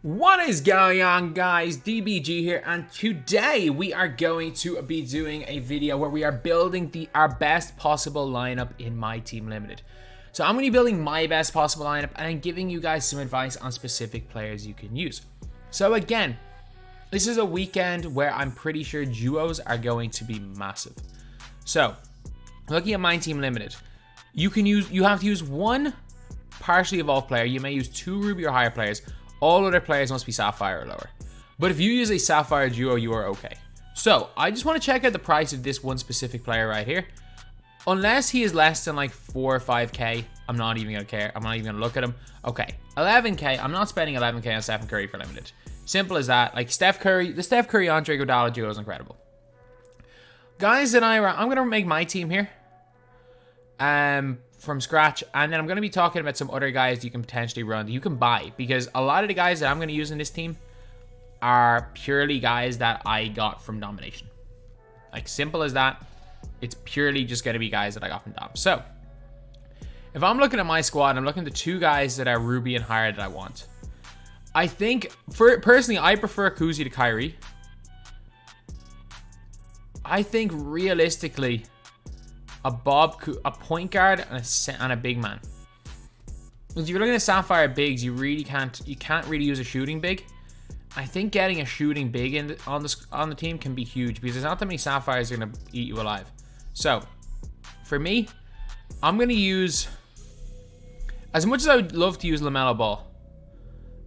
What is going on, guys? DBG here, and today we are going to be doing a video where we are building our best possible lineup in MyTEAM Limited. So I'm going to be building my best possible lineup, and I'm giving you guys some advice on specific players you can use. So again, this is a weekend where I'm pretty sure duos are going to be massive. So looking at MyTEAM Limited, you have to use one partially evolved player. You may use 2 Ruby or higher players. All other players must be Sapphire or lower. But if you use a Sapphire duo, you are okay. So I just want to check out the price of this one specific player right here. Unless he is less than like 4 or 5k, I'm not even gonna care. I'm not even gonna look at him. Okay, 11k. I'm not spending 11k on Steph Curry for limited. Simple as that. Like Steph Curry, the Steph Curry Andre Iguodala duo is incredible. Guys, I'm gonna make my team here. From scratch, and then I'm going to be talking about some other guys you can potentially run that you can buy, because a lot of the guys that I'm going to use in this team are purely guys that I got from domination. Like, simple as that. It's purely just going to be guys that I got from dom. So if I'm looking at my squad, I'm looking at the 2 guys that are Ruby and higher that I want. I think personally I prefer Kuzi to Kyrie. I think realistically a point guard and a big man. If you're looking at Sapphire bigs, you can't really use a shooting big. I think getting a shooting big on the team can be huge, because there's not that many Sapphires are gonna eat you alive. So for me, I'm gonna use, as much as I would love to use LaMelo Ball,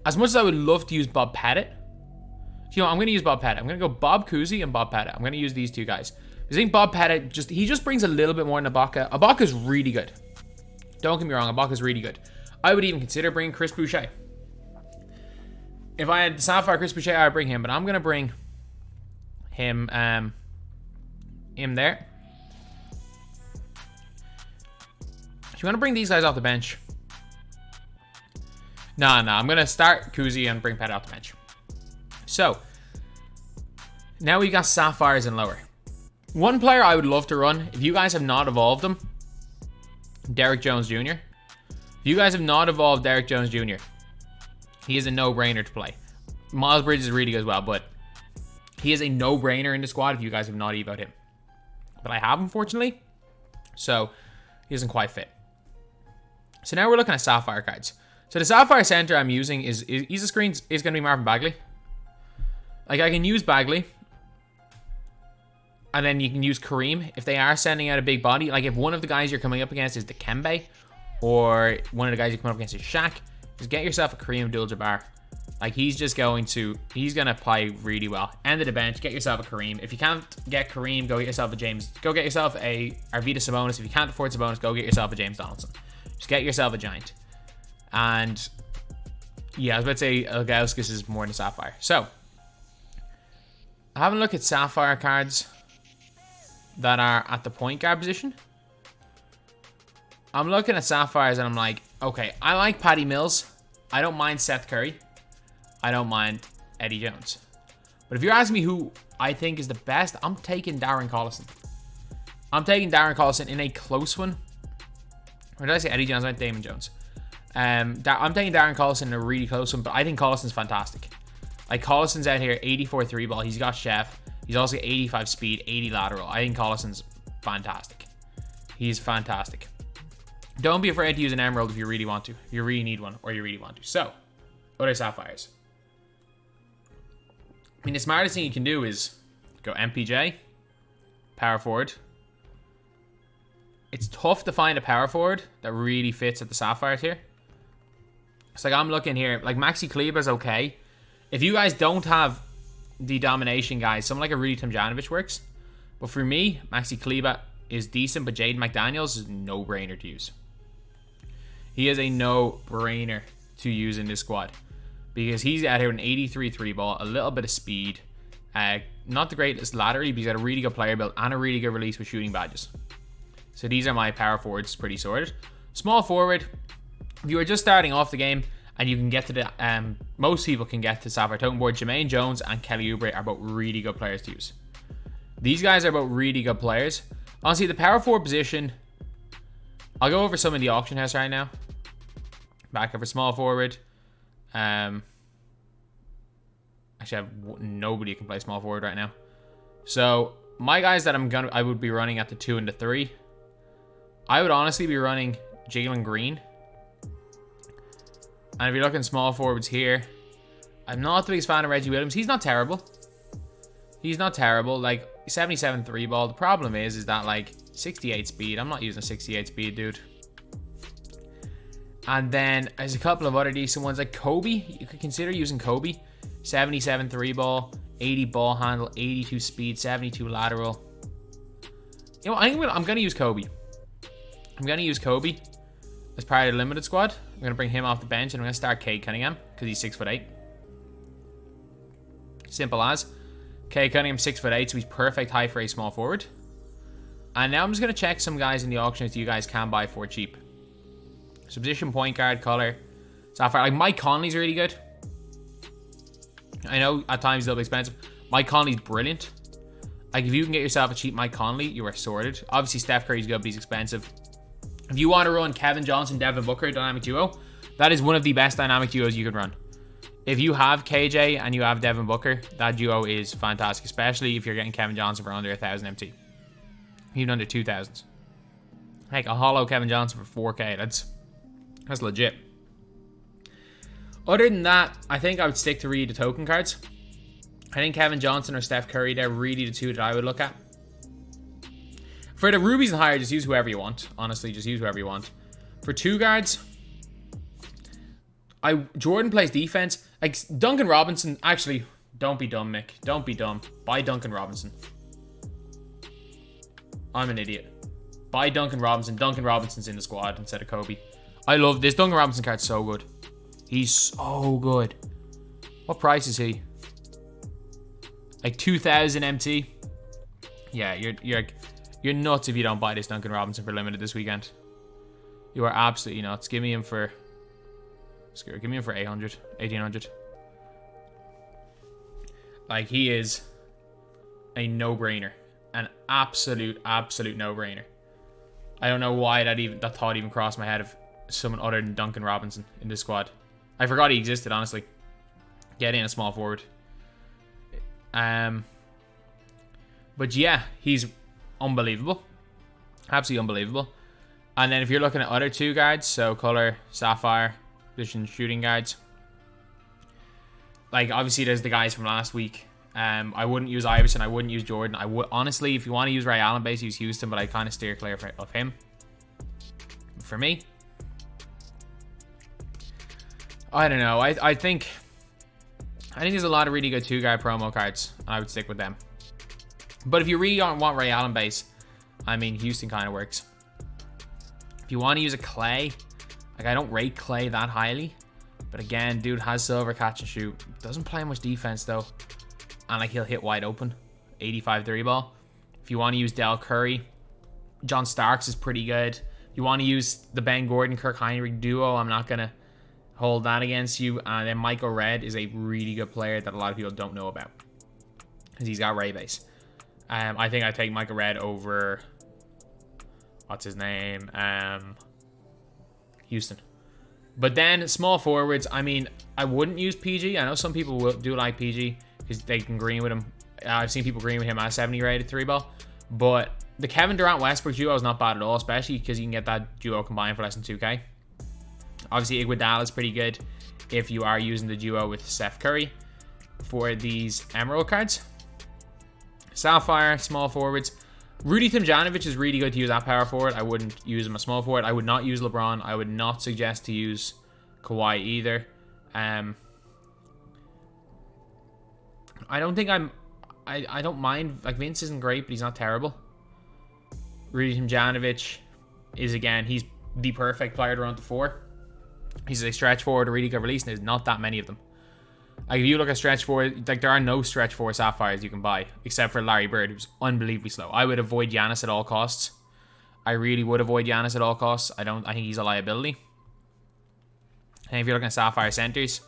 as much as I would love to use Bob Pettit, I'm gonna use Bob Pettit. I'm gonna go Bob Cousy and Bob Pettit. I'm gonna use these 2 guys. I think Bob Pettit just brings a little bit more than Ibaka. Ibaka's really good. Don't get me wrong, Ibaka's really good. I would even consider bringing Chris Boucher. If I had Sapphire Chris Boucher, I would bring him, but I'm gonna bring him there. So you wanna bring these guys off the bench? No, I'm gonna start Kuzi and bring Pettit off the bench. So now we got Sapphires and lower. One player I would love to run, if you guys have not evolved him, Derrick Jones Jr. If you guys have not evolved Derrick Jones Jr., he is a no-brainer to play. Miles Bridges is really good as well, but he is a no-brainer in the squad if you guys have not evoed him. But I have, unfortunately, so he doesn't quite fit. So now we're looking at Sapphire cards. So the Sapphire center I'm using is going to be Marvin Bagley. Like, I can use Bagley, and then you can use Kareem if they are sending out a big body. Like, if one of the guys you're coming up against is Dikembe, or one of the guys you're coming up against is Shaq, just get yourself a Kareem Abdul-Jabbar. Like, he's going to play really well. End of the bench, get yourself a Kareem. If you can't get Kareem, go get yourself a James. Go get yourself a Arvydas Sabonis. If you can't afford Sabonis, go get yourself a James Donaldson. Just get yourself a giant. And yeah, I was about to say Ilgauskas is more than Sapphire. So having a look at Sapphire cards that are at the point guard position, I'm looking at Sapphires and I'm like, okay, I like Patty Mills. I don't mind Seth Curry. I don't mind Eddie Jones. But if you're asking me who I think is the best, I'm taking Darren Collison. I'm taking Darren Collison in a close one. Or did I say Eddie Jones? I meant Damon Jones. I'm taking Darren Collison in a really close one, but I think Collison's fantastic. Like, Collison's out here, 84 3 ball. He's got chef. He's also got 85 speed, 80 lateral. I think Collison's fantastic. He's fantastic. Don't be afraid to use an emerald if you really want to. If you really need one, or you really want to. So, other Sapphires. I mean, the smartest thing you can do is go MPJ, power forward. It's tough to find a power forward that really fits at the Sapphire tier. It's like, I'm looking here, like Maxi Kleber's okay. If you guys don't have the domination guys, someone like a Rudy Tomjanovic works. But for me, Maxi Kleber is decent, but Jaden McDaniels is a no-brainer to use. He is a no-brainer to use in this squad, because he's out here with an 83 3 ball, a little bit of speed, not the greatest laterally, but he's got a really good player build and a really good release with shooting badges. So these are my power forwards, pretty sorted. Small forward, if you are just starting off the game and you can get to the, most people can get to Sapphire Totem Board, Jermaine Jones and Kelly Oubre are both really good players to use. These guys are both really good players. Honestly, the power forward position, I'll go over some of the auction house right now. Back over small forward. Actually, I have nobody who can play small forward right now. So my guys that I would be running at the 2 and the 3. I would honestly be running Jalen Green. And if you're looking small forwards here, I'm not the biggest fan of Reggie Williams. He's not terrible. He's not terrible. Like 77 3 ball. The problem is that like 68 speed. I'm not using a 68 speed, dude. And then there's a couple of other decent ones like Kobe. You could consider using Kobe. 77 3 ball, 80 ball handle, 82 speed, 72 lateral. You know, I'm gonna use Kobe. I'm gonna use Kobe as part of the limited squad. I'm gonna bring him off the bench and I'm gonna start Cade Cunningham because he's 6'8". Simple as. Cade Cunningham 6'8", so he's perfect height for a small forward. And now I'm just gonna check some guys in the auction that you guys can buy for cheap. So position, point guard, color, sapphire. Like Mike Conley's really good. I know at times they'll be expensive. Mike Conley's brilliant. Like if you can get yourself a cheap Mike Conley, you are sorted. Obviously Steph Curry's good, but he's expensive. If you want to run Kevin Johnson, Devin Booker dynamic duo, that is one of the best dynamic duos you could run. If you have KJ and you have Devin Booker, that duo is fantastic, especially if you're getting Kevin Johnson for under 1,000 MT. Even under 2,000. Like a hollow Kevin Johnson for 4K, that's legit. Other than that, I think I would stick to really the token cards. I think Kevin Johnson or Steph Curry, they're really the two that I would look at. For the rubies and higher, just use whoever you want. Honestly, just use whoever you want. For 2 guards, Jordan plays defense. Like Duncan Robinson, actually, don't be dumb, Mick. Don't be dumb. Buy Duncan Robinson. I'm an idiot. Buy Duncan Robinson. Duncan Robinson's in the squad instead of Kobe. I love this Duncan Robinson card. So good. He's so good. What price is he? Like 2,000 MT. Yeah, you're nuts if you don't buy this Duncan Robinson for limited this weekend. You are absolutely nuts. Give me him for 800, 1,800. Like he is a no-brainer, an absolute no-brainer. I don't know why that thought even crossed my head of someone other than Duncan Robinson in this squad. I forgot he existed, honestly. Get in a small forward. But yeah, he's unbelievable. Absolutely unbelievable. And then if you're looking at other 2 guards, so color, sapphire, position, shooting guards. Like obviously there's the guys from last week. I wouldn't use Iverson. I wouldn't use Jordan. I would honestly, if you want to use Ray Allen base, use Houston, but I kind of steer clear of him. For me, I don't know. I think there's a lot of really good 2-guard promo cards, and I would stick with them. But if you really don't want Ray Allen base, I mean, Houston kind of works. If you want to use a Clay, like I don't rate Clay that highly, but again, dude has silver catch and shoot. Doesn't play much defense though, and like he'll hit wide open. 85 3 ball. If you want to use Del Curry, John Starks is pretty good. If you want to use the Ben Gordon Kirk Heinrich duo, I'm not gonna hold that against you. And then Michael Redd is a really good player that a lot of people don't know about because he's got Ray base. I think I'd take Michael Redd over what's his name, Houston. But then small forwards, I mean, I wouldn't use PG. I know some people do like PG because they can green with him. I've seen people green with him at 70 rated 3 ball. But the Kevin Durant Westbrook duo is not bad at all, especially because you can get that duo combined for less than 2K. Obviously, Iguodala is pretty good if you are using the duo with Steph Curry for these Emerald cards. Sapphire, small forwards. Rudy Tomjanovic is really good to use at power forward. I wouldn't use him a small forward. I would not use LeBron. I would not suggest to use Kawhi either. I don't think I don't mind. Like Vince isn't great, but he's not terrible. Rudy Tomjanovic is, again, he's the perfect player to run to 4. He's a stretch forward, a really good release, and there's not that many of them. Like if you look at stretch forward, like there are no stretch 4 sapphires you can buy except for Larry Bird, who's unbelievably slow. I would avoid Giannis at all costs. I really would avoid Giannis at all costs. I think he's a liability. And if you're looking at sapphire centers,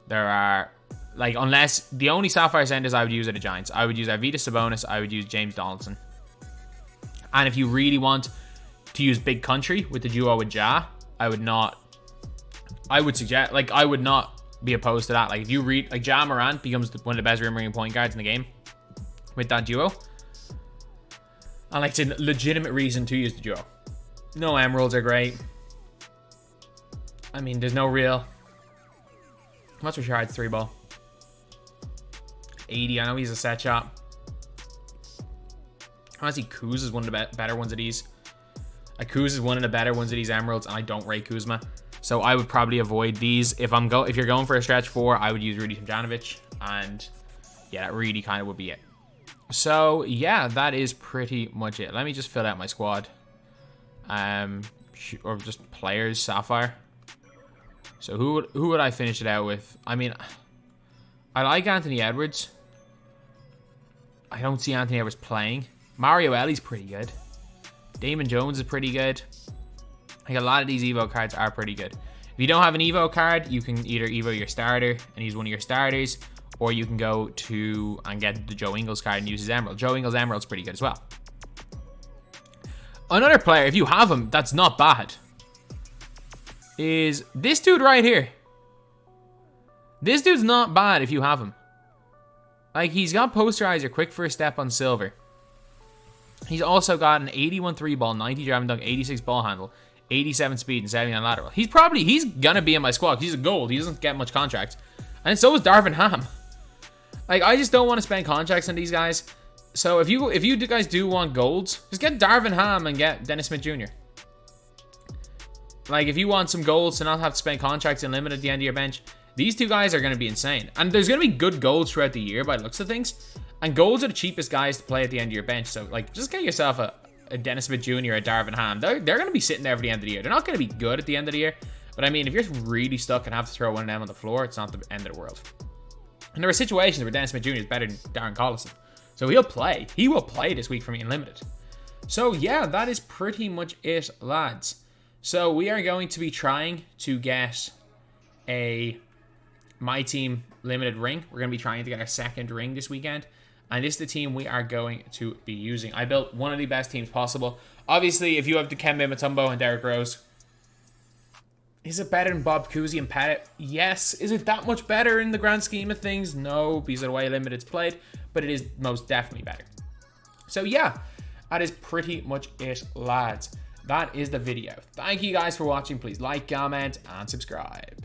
there are, like, unless the only sapphire centers I would use are the Giants. I would use Arvydas Sabonis. I would use James Donaldson. And if you really want to use Big Country with the duo with Ja, I would not be opposed to that. Like, if you read, like, Ja Morant becomes one of the best rim-running point guards in the game with that duo. And, like, it's a legitimate reason to use the duo. No emeralds are great. I mean, there's no real... What's Richard's 3-ball? 80. I know he's a set shot. Honestly, Kuz is one of the better ones of these. Kuz is one of the better ones of these emeralds, and I don't rate Kuzma. So I would probably avoid these. If you're going for a stretch 4, I would use Rudy Tomjanovic. And yeah, that really kind of would be it. So yeah, that is pretty much it. Let me just fill out my squad. Or just players, Sapphire. So who would I finish it out with? I mean, I like Anthony Edwards. I don't see Anthony Edwards playing. Mario Ellie's pretty good. Damon Jones is pretty good. Like, a lot of these Evo cards are pretty good. If you don't have an Evo card, you can either Evo your starter and use one of your starters, or you can go to and get the Joe Ingles card and use his Emerald. Joe Ingles Emerald's pretty good as well. Another player, if you have him, that's not bad, is this dude right here. This dude's not bad if you have him. Like, he's got posterizer, quick first step on silver. He's also got an 81 3-ball, 90 driving dunk, 86 ball handle, 87 speed, and 79 lateral. He's gonna be in my squad. He's a gold. He doesn't get much contract. And so is Darvin Ham. Like, I just don't want to spend contracts on these guys. So if you guys do want golds, just get Darvin Ham and get Dennis Smith Jr. Like, if you want some golds to not have to spend contracts and limit at the end of your bench, these two guys are going to be insane. And there's going to be good golds throughout the year by the looks of things. And golds are the cheapest guys to play at the end of your bench. So, like, just get yourself a Dennis Smith Jr. or a Darvin Ham. They're going to be sitting there for the end of the year. They're not going to be good at the end of the year. But, I mean, if you're really stuck and have to throw one of them on the floor, it's not the end of the world. And there are situations where Dennis Smith Jr. is better than Darren Collison. So he'll play. He will play this week for me in Limited. So, yeah, that is pretty much it, lads. So, we are going to be trying to get a MyTEAM Limited ring. We're going to be trying to get our second ring this weekend. And this is the team we are going to be using. I built one of the best teams possible. Obviously, if you have Dikembe Mutombo and Derrick Rose, is it better than Bob Cousy and Pettit? Yes. Is it that much better in the grand scheme of things? No, because of the way Limited's played. But it is most definitely better. So yeah, that is pretty much it, lads. That is the video. Thank you guys for watching. Please like, comment, and subscribe.